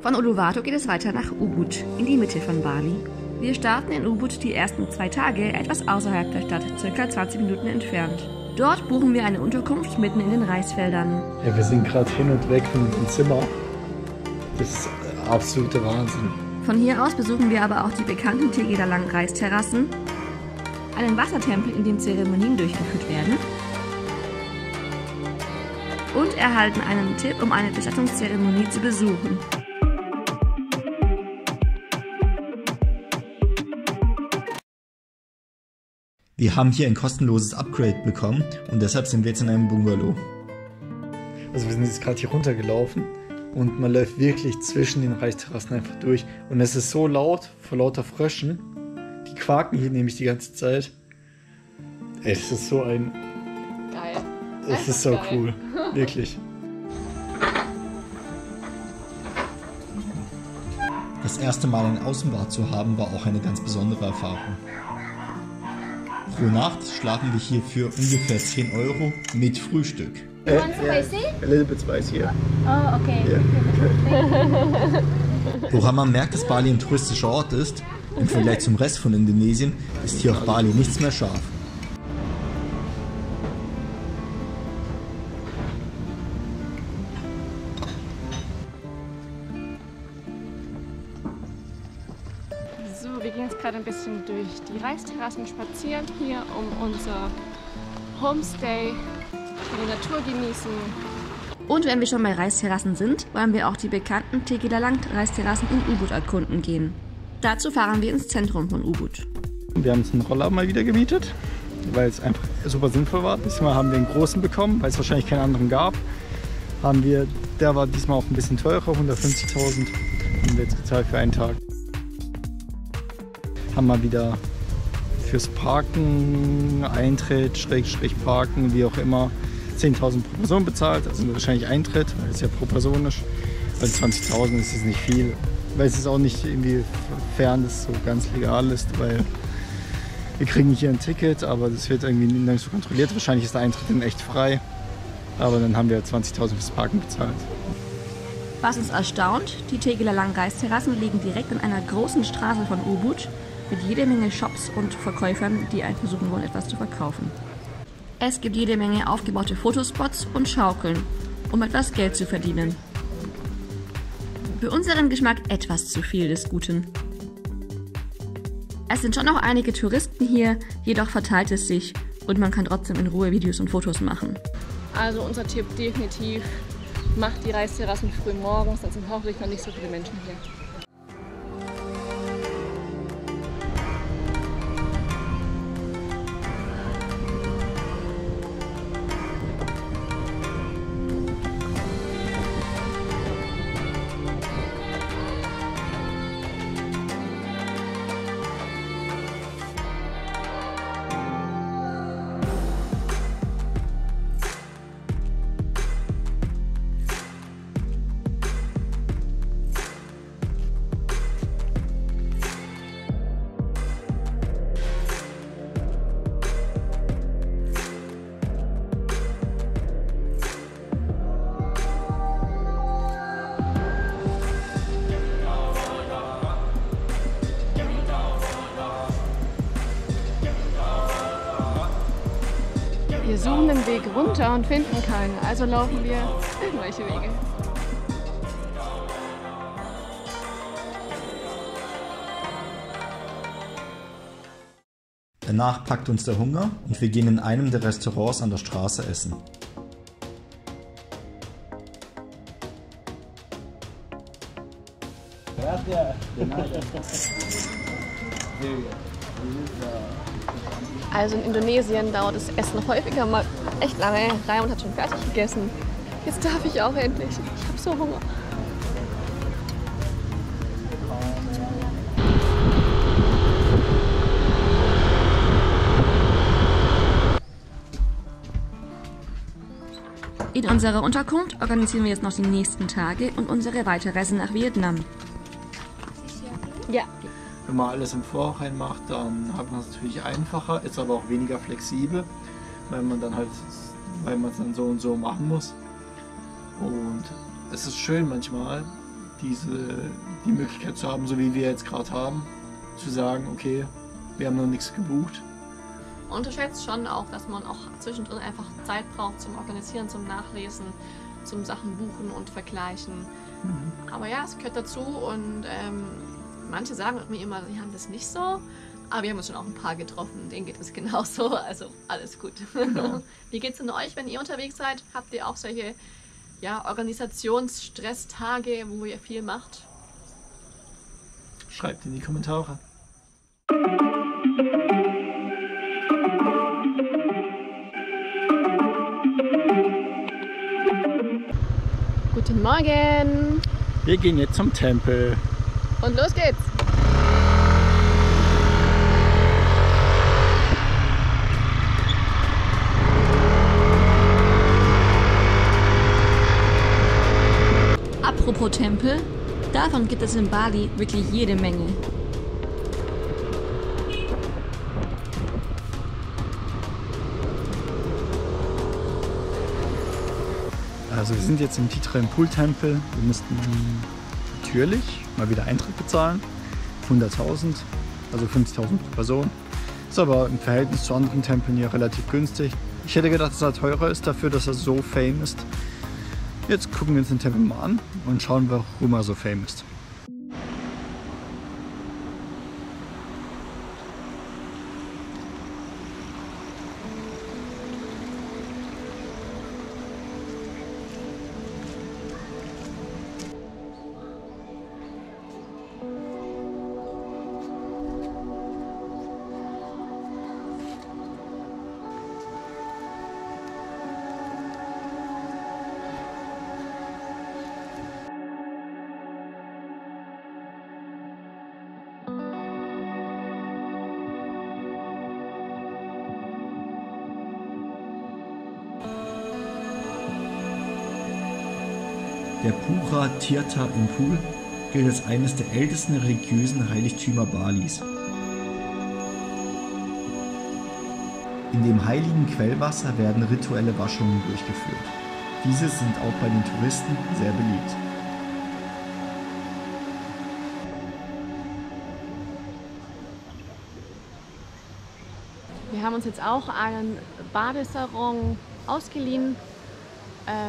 Von Uluwatu geht es weiter nach Ubud, in die Mitte von Bali. Wir starten in Ubud die ersten 2 Tage etwas außerhalb der Stadt, ca. 20 Minuten entfernt. Dort buchen wir eine Unterkunft mitten in den Reisfeldern. Ja, wir sind gerade hin und weg von dem Zimmer. Das ist absoluter Wahnsinn. Von hier aus besuchen wir aber auch die bekannten Tegedalang Reisterrassen, einen Wassertempel, in dem Zeremonien durchgeführt werden, und erhalten einen Tipp, um eine Bestattungszeremonie zu besuchen. Wir haben hier ein kostenloses Upgrade bekommen und deshalb sind wir jetzt in einem Bungalow. Also wir sind jetzt gerade hier runtergelaufen und man läuft wirklich zwischen den Reisterrassen einfach durch. Und es ist so laut, vor lauter Fröschen. Die quaken hier nämlich die ganze Zeit. Ey, das ist so ein... Geil. Das ist so cool. Wirklich. Das erste Mal ein Außenbad zu haben, war auch eine ganz besondere Erfahrung. Pro Nacht schlafen wir hier für ungefähr 10 € mit Frühstück. You want spicy? A little bit spicy, yeah. Oh, okay. Yeah. Woran man merkt, dass Bali ein touristischer Ort ist, im Vergleich zum Rest von Indonesien, ist hier auf Bali nichts mehr scharf. So, wir gehen jetzt gerade ein bisschen durch die Reisterrassen spazieren hier, um unser Homestay, die Natur genießen. Und wenn wir schon bei Reisterrassen sind, wollen wir auch die bekannten Tegedalang Reisterrassen in Ubud erkunden gehen. Dazu fahren wir ins Zentrum von Ubud. Wir haben uns einen Roller mal wieder gemietet, weil es einfach super sinnvoll war. Diesmal haben wir einen großen bekommen, weil es wahrscheinlich keinen anderen gab. Der war diesmal auch ein bisschen teurer, 150.000 haben wir jetzt gezahlt für einen Tag. Haben mal wieder fürs Parken, Eintritt, Schrägstrich Parken, wie auch immer, 10.000 pro Person bezahlt, also wahrscheinlich Eintritt, weil es ja pro Person ist. Also 20.000 ist es nicht viel, weil es ist auch nicht irgendwie fern, dass es so ganz legal ist, weil wir kriegen hier ein Ticket, aber das wird irgendwie nicht so kontrolliert. Wahrscheinlich ist der Eintritt dann echt frei, aber dann haben wir 20.000 fürs Parken bezahlt. Was uns erstaunt, die Tegedalang Reisterrassen liegen direkt an einer großen Straße von Ubud mit jede Menge Shops und Verkäufern, die versuchen wollen, etwas zu verkaufen. Es gibt jede Menge aufgebaute Fotospots und Schaukeln, um etwas Geld zu verdienen. Für unseren Geschmack etwas zu viel des Guten. Es sind schon noch einige Touristen hier, jedoch verteilt es sich und man kann trotzdem in Ruhe Videos und Fotos machen. Also unser Tipp definitiv, macht die Reisterrassen früh morgens, dann sind hoffentlich noch nicht so viele Menschen hier. Wir suchen den Weg runter und finden keinen, also laufen wir irgendwelche Wege. Danach packt uns der Hunger und wir gehen in einem der Restaurants an der Straße essen. Also in Indonesien dauert das Essen häufiger mal echt lange. Raimund hat schon fertig gegessen. Jetzt darf ich auch endlich. Ich habe so Hunger. In unserer Unterkunft organisieren wir jetzt noch die nächsten Tage und unsere Weiterreise nach Vietnam. Ja. Wenn man alles im Vorhinein macht, dann hat man es natürlich einfacher, ist aber auch weniger flexibel, weil man es dann so und so machen muss. Und es ist schön manchmal, die Möglichkeit zu haben, so wie wir jetzt gerade haben, zu sagen, okay, wir haben noch nichts gebucht. Unterschätzt schon auch, dass man auch zwischendrin einfach Zeit braucht zum Organisieren, zum Nachlesen, zum Sachen buchen und vergleichen. Aber ja, es gehört dazu und manche sagen mir immer, sie haben das nicht so, aber wir haben uns schon auch ein paar getroffen, denen geht es genauso, also alles gut. Genau. Wie geht es denn euch, wenn ihr unterwegs seid? Habt ihr auch solche Organisationsstresstage, wo ihr viel macht? Schreibt in die Kommentare. Guten Morgen! Wir gehen jetzt zum Tempel. Und los geht's! Apropos Tempel, davon gibt es in Bali wirklich jede Menge. Also wir sind jetzt im Titraempul-Tempel. Wir mussten natürlich mal wieder Eintritt bezahlen. 100.000, also 50.000 pro Person. Ist aber im Verhältnis zu anderen Tempeln hier relativ günstig. Ich hätte gedacht, dass er teurer ist dafür, dass er so fame ist. Jetzt gucken wir uns den Tempel mal an und schauen, warum er so fame ist. Der Pura Tirtha Empul gilt als eines der ältesten religiösen Heiligtümer Balis. In dem heiligen Quellwasser werden rituelle Waschungen durchgeführt. Diese sind auch bei den Touristen sehr beliebt. Wir haben uns jetzt auch einen Badesalon ausgeliehen.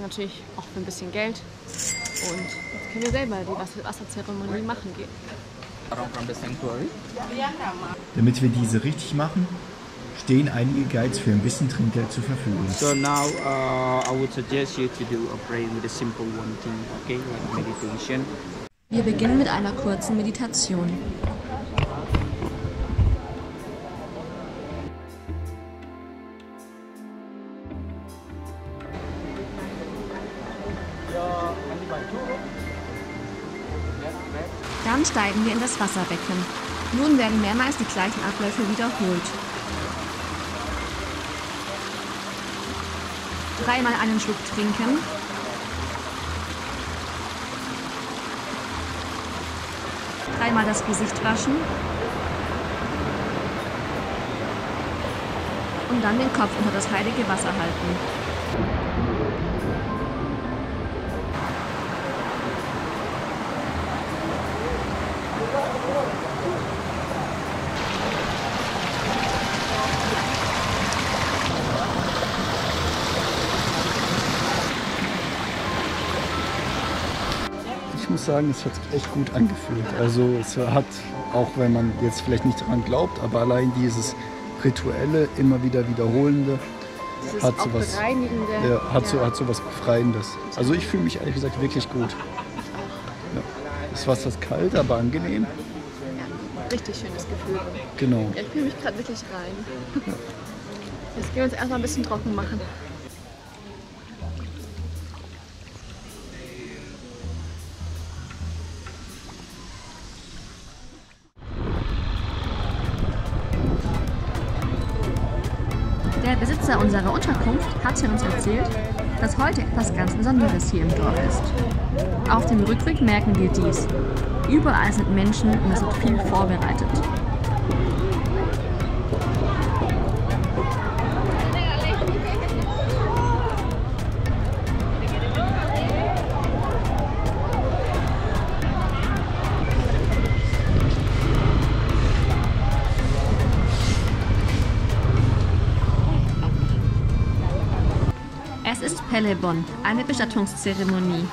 Natürlich auch für ein bisschen Geld. Und jetzt können wir selber die Wasserzeremonie machen gehen. Damit wir diese richtig machen, stehen einige Guides für ein bisschen Trinkgeld zur Verfügung. So now I would suggest you to do a prayer with a simple one thing, okay, like meditation. Wir beginnen mit einer kurzen Meditation. Dann steigen wir in das Wasserbecken. Nun werden mehrmals die gleichen Abläufe wiederholt. 3-mal einen Schluck trinken. Dreimal das Gesicht waschen. Und dann den Kopf unter das heilige Wasser halten. Ich muss sagen, es hat sich echt gut angefühlt. Also es hat, auch wenn man jetzt vielleicht nicht daran glaubt, aber allein dieses rituelle, immer wieder wiederholende, Dieses hat auch sowas, bereinigende. ja, hat so was Befreiendes. Also ich fühle mich ehrlich gesagt wirklich gut. Ja. Das Wasser ist kalt, aber angenehm. Richtig schönes Gefühl. Genau. Ich fühle mich gerade wirklich rein. Jetzt gehen wir uns erstmal ein bisschen trocken machen. Der Besitzer unserer Unterkunft hatte uns erzählt, dass heute etwas ganz Besonderes hier im Dorf ist. Auf dem Rückweg merken wir dies. Überall sind Menschen und es wird viel vorbereitet. Celebon, eine Bestattungszeremonie.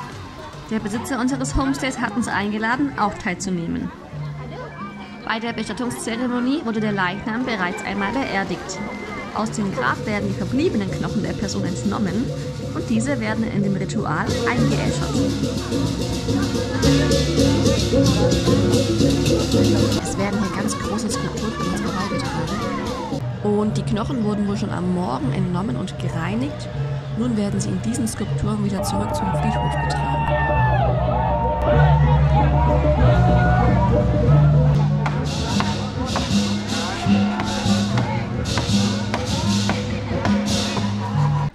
Der Besitzer unseres Homestays hat uns eingeladen, auch teilzunehmen. Bei der Bestattungszeremonie wurde der Leichnam bereits einmal beerdigt. Aus dem Grab werden die verbliebenen Knochen der Person entnommen und diese werden in dem Ritual eingeäschert. Es werden hier ganz große Skulpturen an uns vorbeigetragen. Und die Knochen wurden wohl schon am Morgen entnommen und gereinigt. Nun werden sie in diesen Skulpturen wieder zurück zum Friedhof getragen.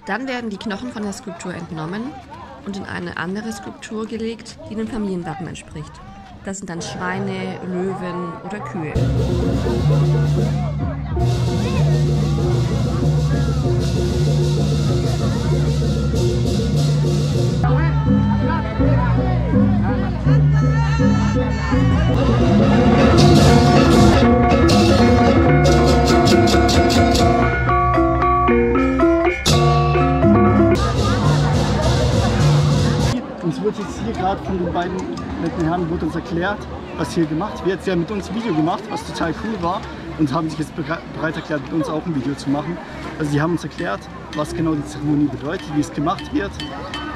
Dann werden die Knochen von der Skulptur entnommen und in eine andere Skulptur gelegt, die dem Familienwappen entspricht. Das sind dann Schweine, Löwen oder Kühe. Uns wird jetzt hier gerade von den beiden netten Herren wurde uns erklärt, was hier gemacht wird. Sie haben mit uns ein Video gemacht, was total cool war und haben sich jetzt bereit erklärt, mit uns auch ein Video zu machen. Also sie haben uns erklärt, was genau die Zeremonie bedeutet, wie es gemacht wird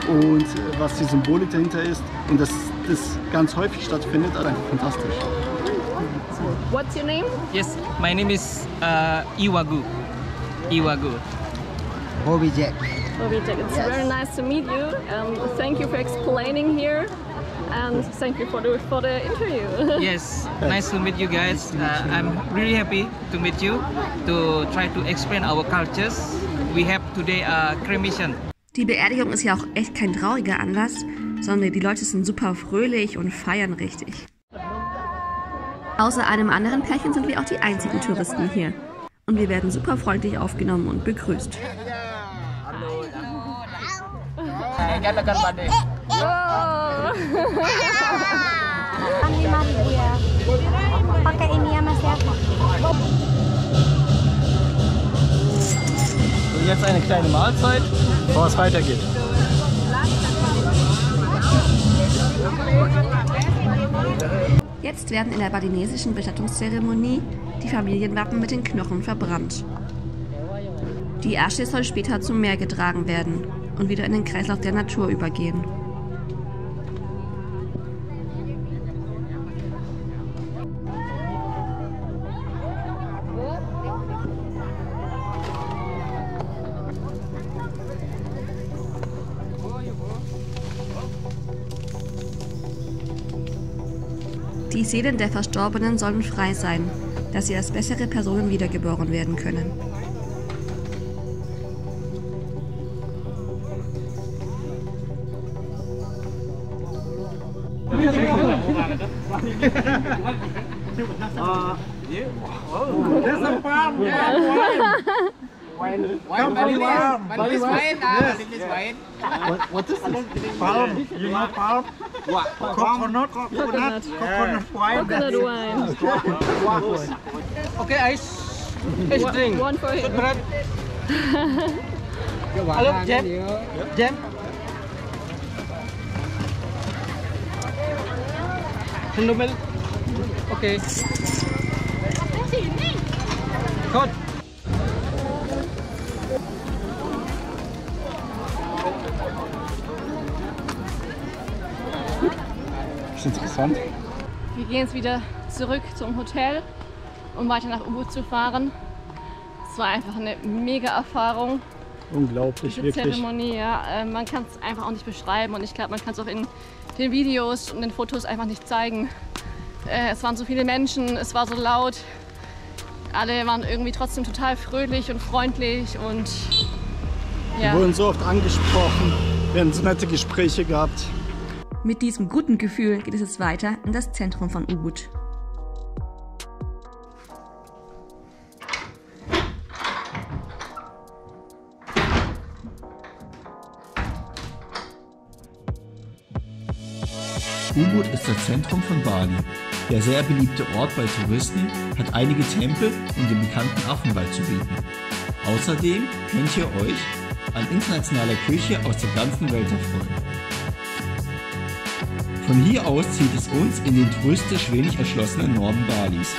und was die Symbolik dahinter ist und dass das ganz häufig stattfindet, also einfach fantastisch. What's your name? Yes, my name is Iwagu. Bobby Jack. Obijek, it's very nice to meet you. Thank you for explaining here, and thank you for the interview. Yes, nice to meet you guys. I'm really happy to meet you, to try to explain our cultures. We have today a cremation. Die Beerdigung ist ja auch echt kein trauriger Anlass, sondern die Leute sind super fröhlich und feiern richtig. Außer einem anderen Pärchen sind wir auch die einzigen Touristen hier. Und wir werden super freundlich aufgenommen und begrüßt. Und jetzt eine kleine Mahlzeit, bevor es weitergeht. Jetzt werden in der balinesischen Bestattungszeremonie die Familienwappen mit den Knochen verbrannt. Die Asche soll später zum Meer getragen werden und wieder in den Kreislauf der Natur übergehen. Die Seelen der Verstorbenen sollen frei sein, dass sie als bessere Personen wiedergeboren werden können. What is this? Palm. You know palm? What? Coconut wine. Coconut wine. Okay, ice drink. One for him. Hello, Jam. Jam. Milk. Okay. Good. Das ist interessant. Wir gehen jetzt wieder zurück zum Hotel, um weiter nach Ubud zu fahren. Es war einfach eine mega Erfahrung. Unglaublich, Diese wirklich. Zeremonie, ja. Man kann es einfach auch nicht beschreiben und ich glaube, man kann es auch in den Videos und den Fotos einfach nicht zeigen. Es waren so viele Menschen, es war so laut. Alle waren irgendwie trotzdem total fröhlich und freundlich und ja. Wir wurden so oft angesprochen, wir haben so nette Gespräche gehabt. Mit diesem guten Gefühl geht es jetzt weiter in das Zentrum von Ubud. Ubud ist das Zentrum von Bali. Der sehr beliebte Ort bei Touristen hat einige Tempel und den bekannten Affenwald zu bieten. Außerdem könnt ihr euch an internationaler Küche aus der ganzen Welt erfreuen. Von hier aus zieht es uns in den touristisch wenig erschlossenen Norden Balis.